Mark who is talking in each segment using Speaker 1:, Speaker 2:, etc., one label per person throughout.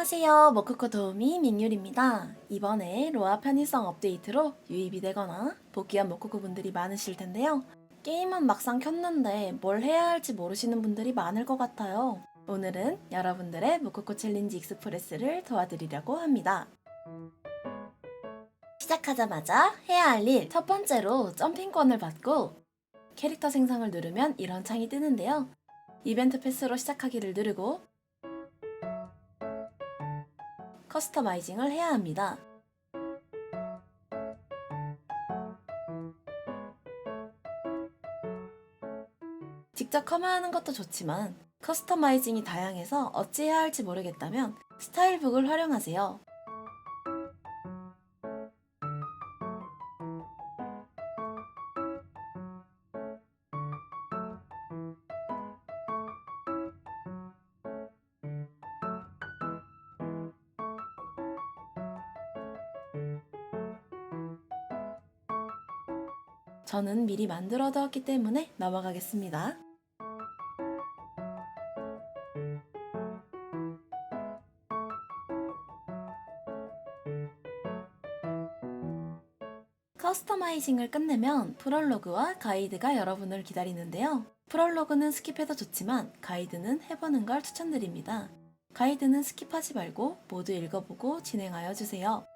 Speaker 1: 안녕하세요. 모코코 도우미 민율입니다. 이번에 로아 편의성 업데이트로 유입이 되거나 복귀한 모코코 분들이 많으실 텐데요. 게임은 막상 켰는데 뭘 해야 할지 모르시는 분들이 많을 것 같아요. 오늘은 여러분들의 모코코 챌린지 익스프레스를 도와드리려고 합니다. 시작하자마자 해야 할 일 첫 번째로 점핑권을 받고 캐릭터 생성을 누르면 이런 창이 뜨는데요. 이벤트 패스로 시작하기를 누르고 커스터마이징을 해야 합니다. 직접 커마하는 것도 좋지만 커스터마이징이 다양해서 어찌해야 할지 모르겠다면 스타일북을 활용하세요. 저는 미리 만들어 두었기 때문에 넘어가겠습니다. 커스터마이징을 끝내면 프롤로그와 가이드가 여러분을 기다리는데요. 프롤로그는 스킵해도 좋지만 가이드는 해보는 걸 추천드립니다. 가이드는 스킵하지 말고 모두 읽어보고 진행하여 주세요.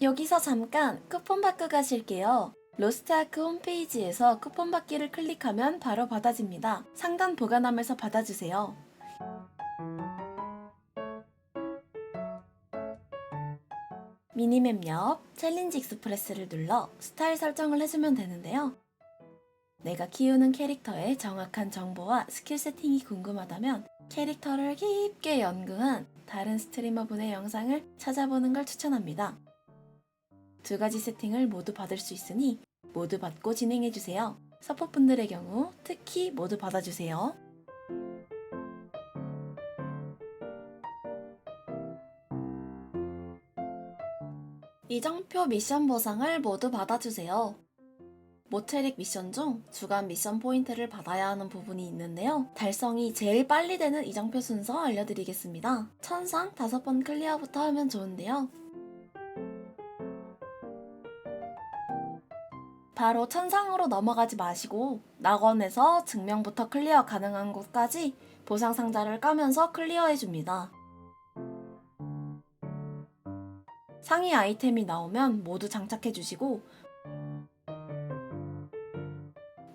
Speaker 1: 여기서 잠깐 쿠폰 받고 가실게요. 로스트아크 홈페이지에서 쿠폰 받기를 클릭하면 바로 받아집니다. 상단 보관함에서 받아주세요. 미니맵 옆 챌린지 익스프레스를 눌러 스타일 설정을 해주면 되는데요. 내가 키우는 캐릭터의 정확한 정보와 스킬 세팅이 궁금하다면 캐릭터를 깊게 연구한 다른 스트리머분의 영상을 찾아보는 걸 추천합니다. 두 가지 세팅을 모두 받을 수 있으니 모두 받고 진행해주세요. 서포분들의 경우 특히 모두 받아주세요. 이정표 미션 보상을 모두 받아주세요. 모체릭 미션 중 주간 미션 포인트를 받아야 하는 부분이 있는데요. 달성이 제일 빨리 되는 이정표 순서 알려드리겠습니다. 천상 5번 클리어부터 하면 좋은데요. 바로 천상으로 넘어가지 마시고 낙원에서 증명부터 클리어 가능한 곳까지 보상 상자를 까면서 클리어해줍니다. 상위 아이템이 나오면 모두 장착해주시고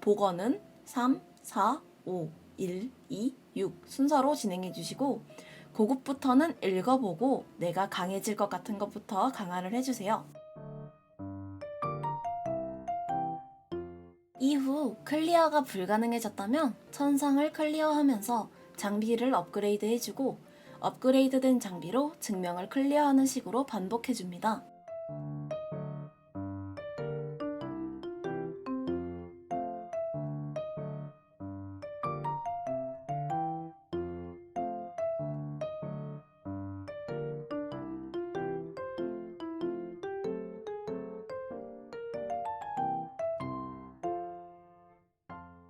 Speaker 1: 복원은 3, 4, 5, 1, 2, 6 순서로 진행해주시고 고급부터는 읽어보고 내가 강해질 것 같은 것부터 강화를 해주세요. 이후 클리어가 불가능해졌다면 천상을 클리어하면서 장비를 업그레이드 해주고 업그레이드된 장비로 증명을 클리어하는 식으로 반복해줍니다.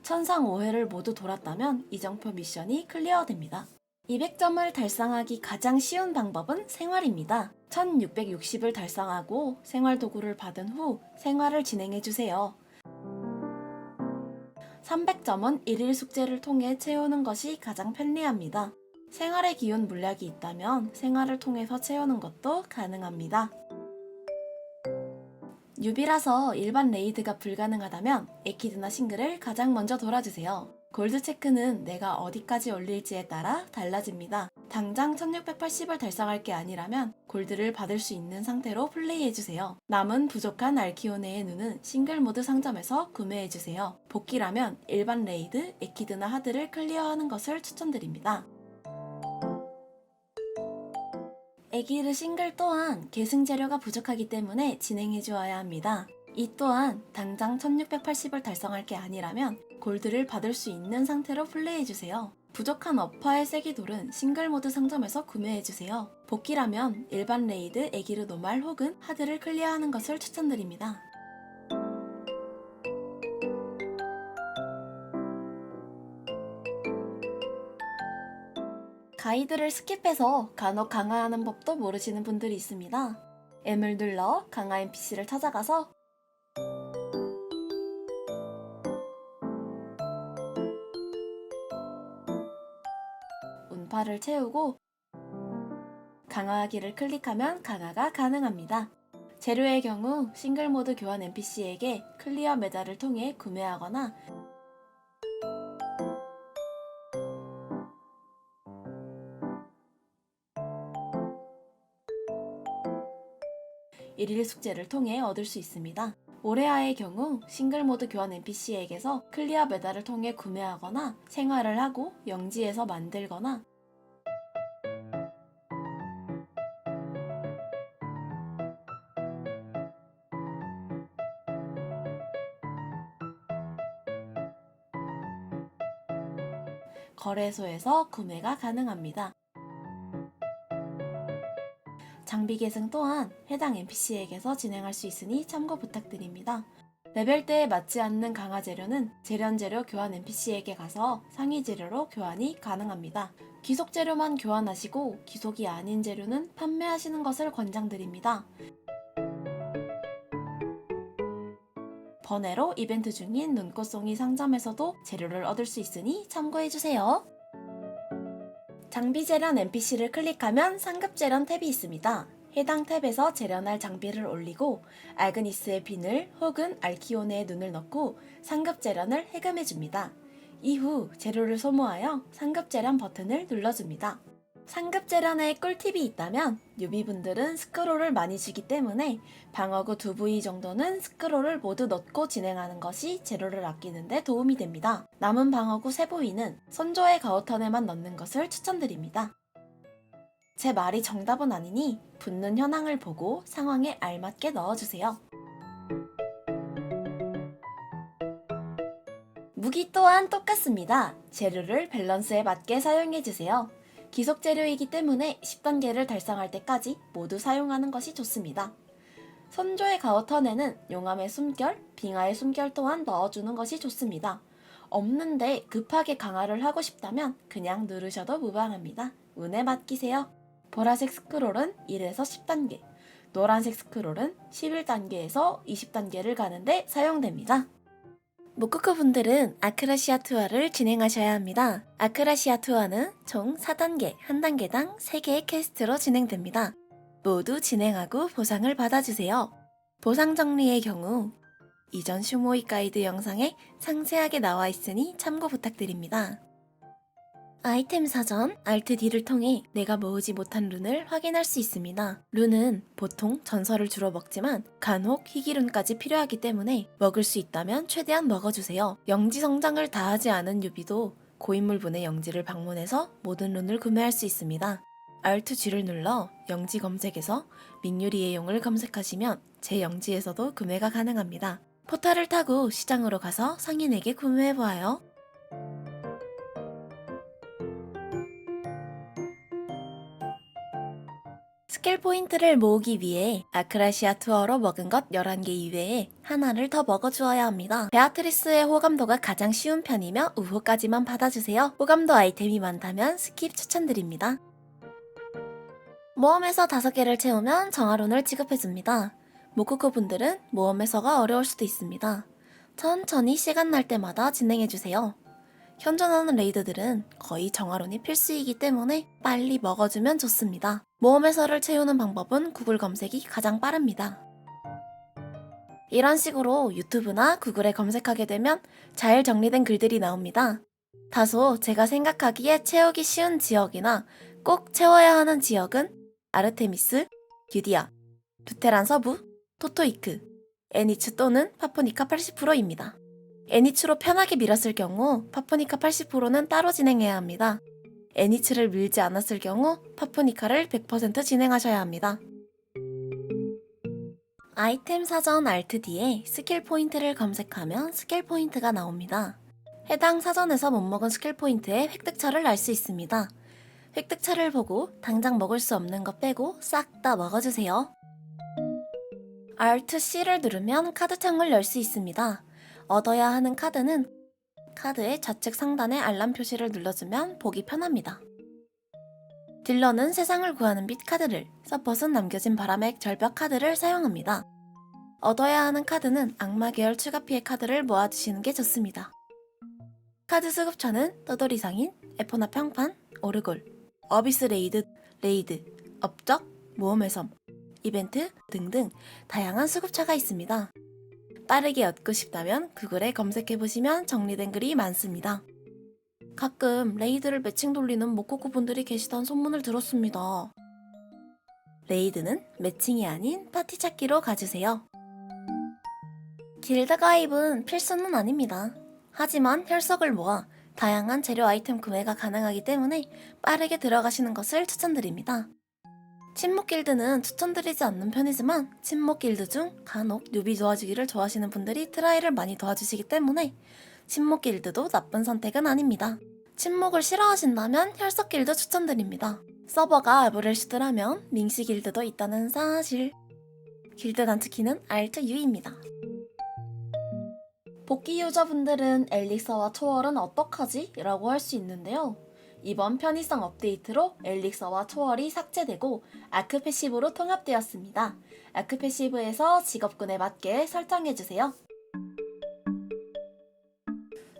Speaker 1: 천상 5회를 모두 돌았다면 이정표 미션이 클리어됩니다. 200점을 달성하기 가장 쉬운 방법은 생활입니다. 1660을 달성하고 생활 도구를 받은 후 생활을 진행해주세요. 300점은 1일 숙제를 통해 채우는 것이 가장 편리합니다. 생활에 기운 물약이 있다면 생활을 통해서 채우는 것도 가능합니다. 뉴비라서 일반 레이드가 불가능하다면 에키드나 싱글을 가장 먼저 돌아주세요. 골드 체크는 내가 어디까지 올릴지에 따라 달라집니다. 당장 1680을 달성할 게 아니라면 골드를 받을 수 있는 상태로 플레이해주세요. 남은 부족한 알키오네의 눈은 싱글 모드 상점에서 구매해주세요. 복귀라면 일반 레이드, 에키드나 하드를 클리어하는 것을 추천드립니다. 에기르 싱글 또한 계승 재료가 부족하기 때문에 진행해 주어야 합니다. 이 또한 당장 1680을 달성할 게 아니라면 골드를 받을 수 있는 상태로 플레이해주세요. 부족한 어파의 세기돌은 싱글 모드 상점에서 구매해주세요. 복귀라면 일반 레이드, 에기르 노말 혹은 하드를 클리어하는 것을 추천드립니다. 가이드를 스킵해서 간혹 강화하는 법도 모르시는 분들이 있습니다. M을 눌러 강화 NPC를 찾아가서 운파를 채우고 강화하기를 클릭하면 강화가 가능합니다. 재료의 경우 싱글 모드 교환 NPC에게 클리어 메달을 통해 구매하거나 일일 숙제를 통해 얻을 수 있습니다. 오레아의 경우 싱글 모드 교환 NPC에게서 클리어 메달을 통해 구매하거나 생활을 하고 영지에서 만들거나 거래소에서 구매가 가능합니다. 장비 계승 또한 해당 NPC에게서 진행할 수 있으니 참고 부탁드립니다. 레벨대에 맞지 않는 강화 재료는 재련재료 교환 NPC에게 가서 상위 재료로 교환이 가능합니다. 기속 재료만 교환하시고 기속이 아닌 재료는 판매하시는 것을 권장드립니다. 번외로 이벤트 중인 눈꽃송이 상점에서도 재료를 얻을 수 있으니 참고해주세요. 장비 재련 NPC를 클릭하면 상급 재련 탭이 있습니다. 해당 탭에서 재련할 장비를 올리고 알그니스의 비늘 혹은 알키오네의 눈을 넣고 상급 재련을 해금해줍니다. 이후 재료를 소모하여 상급 재련 버튼을 눌러줍니다. 상급 재련에 꿀팁이 있다면 뉴비분들은 스크롤을 많이 주기 때문에 방어구 2부위 정도는 스크롤을 모두 넣고 진행하는 것이 재료를 아끼는 데 도움이 됩니다. 남은 방어구 3부위는 선조의 가오턴에만 넣는 것을 추천드립니다. 제 말이 정답은 아니니 붙는 현황을 보고 상황에 알맞게 넣어주세요. 무기 또한 똑같습니다. 재료를 밸런스에 맞게 사용해주세요. 기속 재료이기 때문에 10단계를 달성할 때까지 모두 사용하는 것이 좋습니다. 선조의 가오턴에는 용암의 숨결, 빙하의 숨결 또한 넣어주는 것이 좋습니다. 없는데 급하게 강화를 하고 싶다면 그냥 누르셔도 무방합니다. 운에 맡기세요. 보라색 스크롤은 1에서 10단계, 노란색 스크롤은 11단계에서 20단계를 가는데 사용됩니다. 모코코 분들은 아크라시아 투어를 진행하셔야 합니다. 아크라시아 투어는 총 4단계, 한 단계당 3개의 퀘스트로 진행됩니다. 모두 진행하고 보상을 받아주세요. 보상 정리의 경우 이전 슈모이 가이드 영상에 상세하게 나와 있으니 참고 부탁드립니다. 아이템 사전 Alt D를 통해 내가 모으지 못한 룬을 확인할 수 있습니다. 룬은 보통 전설을 주로 먹지만 간혹 희귀룬까지 필요하기 때문에 먹을 수 있다면 최대한 먹어주세요. 영지 성장을 다하지 않은 유비도 고인물분의 영지를 방문해서 모든 룬을 구매할 수 있습니다. Alt G를 눌러 영지 검색에서 민유리의 용을 검색하시면 제 영지에서도 구매가 가능합니다. 포탈을 타고 시장으로 가서 상인에게 구매해보아요. 스킬 포인트를 모으기 위해 아크라시아 투어로 먹은 것 11개 이외에 하나를 더 먹어주어야 합니다. 베아트리스의 호감도가 가장 쉬운 편이며 우호까지만 받아주세요. 호감도 아이템이 많다면 스킵 추천드립니다. 모험에서 5개를 채우면 정화룬을 지급해줍니다. 모코코 분들은 모험에서가 어려울 수도 있습니다. 천천히 시간 날 때마다 진행해주세요. 현존하는 레이드들은 거의 정화룬이 필수이기 때문에 빨리 먹어주면 좋습니다. 모험에서를 채우는 방법은 구글 검색이 가장 빠릅니다. 이런 식으로 유튜브나 구글에 검색하게 되면 잘 정리된 글들이 나옵니다. 다소 제가 생각하기에 채우기 쉬운 지역이나 꼭 채워야 하는 지역은 아르테미스, 유디아, 두테란 서부, 토토이크, 애니츠 또는 파푸니카 80%입니다. 애니츠로 편하게 밀었을 경우 파푸니카 80%는 따로 진행해야 합니다. 애니츠를 밀지 않았을 경우 파푸니카를 100% 진행하셔야 합니다. 아이템 사전 Alt D에 스킬 포인트를 검색하면 스킬 포인트가 나옵니다. 해당 사전에서 못 먹은 스킬 포인트의 획득처를 알 수 있습니다. 획득처를 보고 당장 먹을 수 없는 것 빼고 싹 다 먹어주세요. Alt C를 누르면 카드 창을 열 수 있습니다. 얻어야 하는 카드는 카드의 좌측 상단의 알람 표시를 눌러주면 보기 편합니다. 딜러는 세상을 구하는 빛 카드를, 서폿은 남겨진 바람의 절벽 카드를 사용합니다. 얻어야 하는 카드는 악마 계열 추가 피해 카드를 모아주시는 게 좋습니다. 카드 수급처는 떠돌이 상인, 에포나 평판, 오르골, 어비스 레이드, 업적, 모험의 섬, 이벤트 등등 다양한 수급처가 있습니다. 빠르게 얻고 싶다면 구글에 검색해보시면 정리된 글이 많습니다. 가끔 레이드를 매칭 돌리는 모코코 분들이 계시다는 소문을 들었습니다. 레이드는 매칭이 아닌 파티 찾기로 가주세요. 길드 가입은 필수는 아닙니다. 하지만 혈석을 모아 다양한 재료 아이템 구매가 가능하기 때문에 빠르게 들어가시는 것을 추천드립니다. 친목 길드는 추천드리지 않는 편이지만 친목 길드 중 간혹 뉴비 도와주기를 좋아하시는 분들이 트라이를 많이 도와주시기 때문에 친목 길드도 나쁜 선택은 아닙니다. 친목을 싫어하신다면 혈석 길드 추천드립니다. 서버가 아브렐슈드라면 밍시 길드도 있다는 사실. 길드 단축키는 Alt U입니다. 복귀 유저분들은 엘릭서와 초월은 어떡하지? 라고 할 수 있는데요. 이번 편의성 업데이트로 엘릭서와 초월이 삭제되고 아크 패시브로 통합되었습니다. 아크 패시브에서 직업군에 맞게 설정해주세요.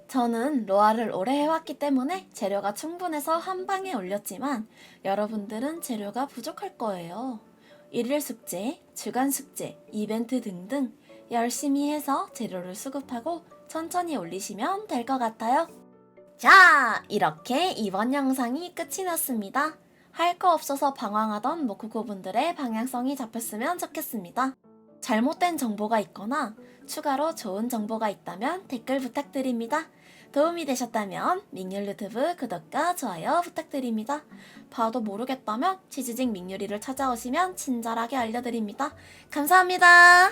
Speaker 1: 저는 로아를 오래 해왔기 때문에 재료가 충분해서 한 방에 올렸지만 여러분들은 재료가 부족할 거예요. 일일 숙제, 주간 숙제, 이벤트 등등 열심히 해서 재료를 수급하고 천천히 올리시면 될 것 같아요. 자, 이렇게 이번 영상이 끝이 났습니다. 할 거 없어서 방황하던 모코코분들의 방향성이 잡혔으면 좋겠습니다. 잘못된 정보가 있거나 추가로 좋은 정보가 있다면 댓글 부탁드립니다. 도움이 되셨다면 밍률 유튜브 구독과 좋아요 부탁드립니다. 봐도 모르겠다면 치즈직 밍률이를 찾아오시면 친절하게 알려드립니다. 감사합니다.